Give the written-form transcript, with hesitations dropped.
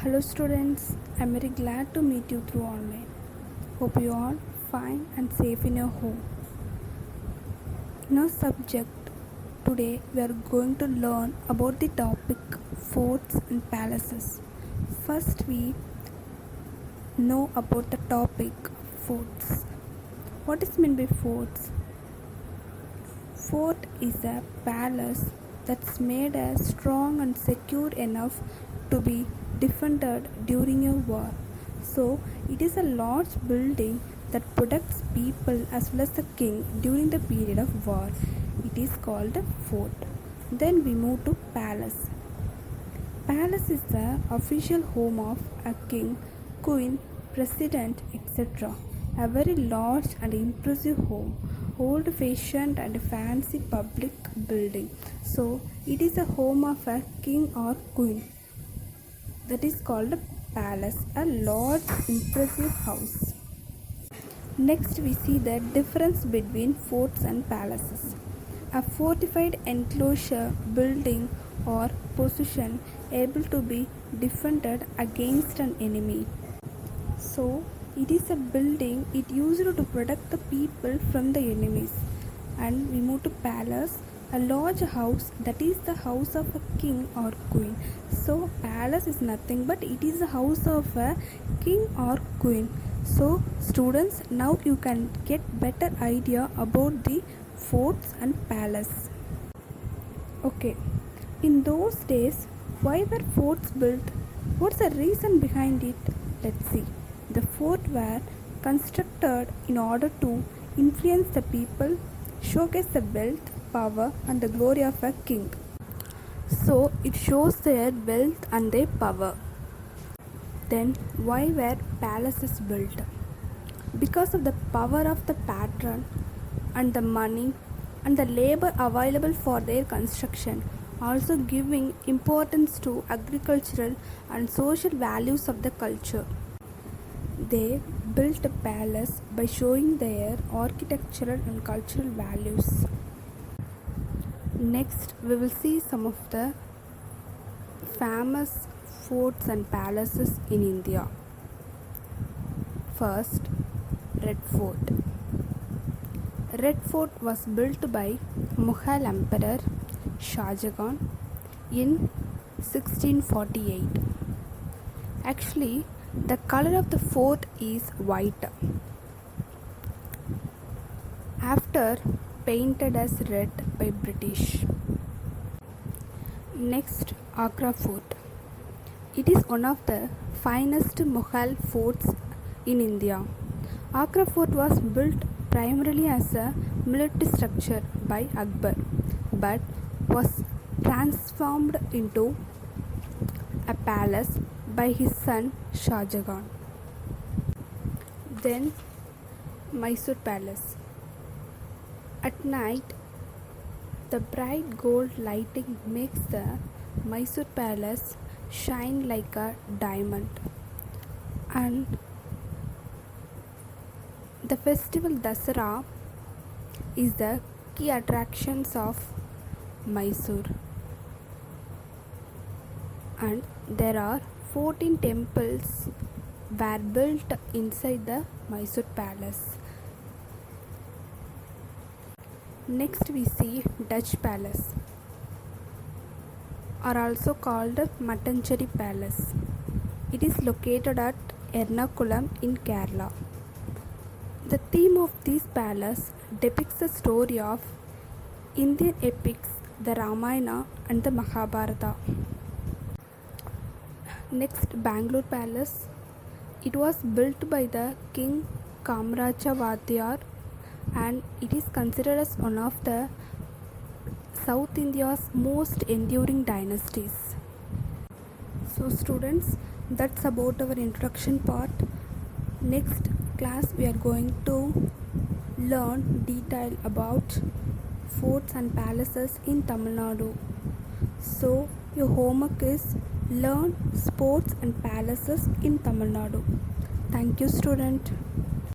Hello students, I'm very glad to meet you through online. Hope you are fine and safe in your home. In our subject, today we are going to learn about the topic forts and palaces. First we know about the topic forts. What is meant by forts? Fort is a palace that's made as strong and secure enough to be defended during a war. So, it is a large building that protects people as well as the king during the period of war. It is called a fort. Then we move to palace. Palace is the official home of a king, queen, president, etc. A very large and impressive home, old-fashioned and fancy public building. So, it is a home of a king or queen. That is called a palace, a large, impressive house. Next, we see the difference between forts and palaces. A fortified enclosure building or position able to be defended against an enemy. So, it is a building it used to protect the people from the enemies. And we move to palace, a large house that is the house of a king or queen. So, palace is nothing but it is the house of a king or queen. So, students, now you can get better idea about the forts and palace. Okay, in those days, why were forts built? What's the reason behind it? Let's see. The fort were constructed in order to influence the people, showcase the wealth, power, and the glory of a king. So it shows their wealth and their power. Then why were palaces built? Because of the power of the patron and the money and the labor available for their construction, also giving importance to agricultural and social values of the culture. They built a palace by showing their architectural and cultural values. Next, we will see some of the famous forts and palaces in India. First, Red Fort. Red Fort was built by Mughal Emperor Shah Jahan in 1648. Actually, the color of the fort is white. After painted as red by British. Next, Agra Fort. It is one of the finest Mughal forts in India. Agra Fort was built primarily as a military structure by Akbar, but was transformed into a palace by his son Shah Jahan. Then Mysore Palace. At night, the bright gold lighting makes the Mysore Palace shine like a diamond. And the festival Dasara is the key attractions of Mysore. And there are 14 temples were built inside the Mysore Palace. Next we see Dutch Palace, are also called Mattancherry Palace. It is located at Ernakulam in Kerala. The theme of this palace depicts the story of Indian epics, the Ramayana and the Mahabharata. Next, Bangalore Palace. It was built by the King Kamaraja Vadiyar and it is considered as one of the South India's most enduring dynasties. So students, that's about our introduction part. Next class we are going to learn detail about forts and palaces in Tamil Nadu. So your homework is learn sports and palaces in Tamil Nadu. Thank you student.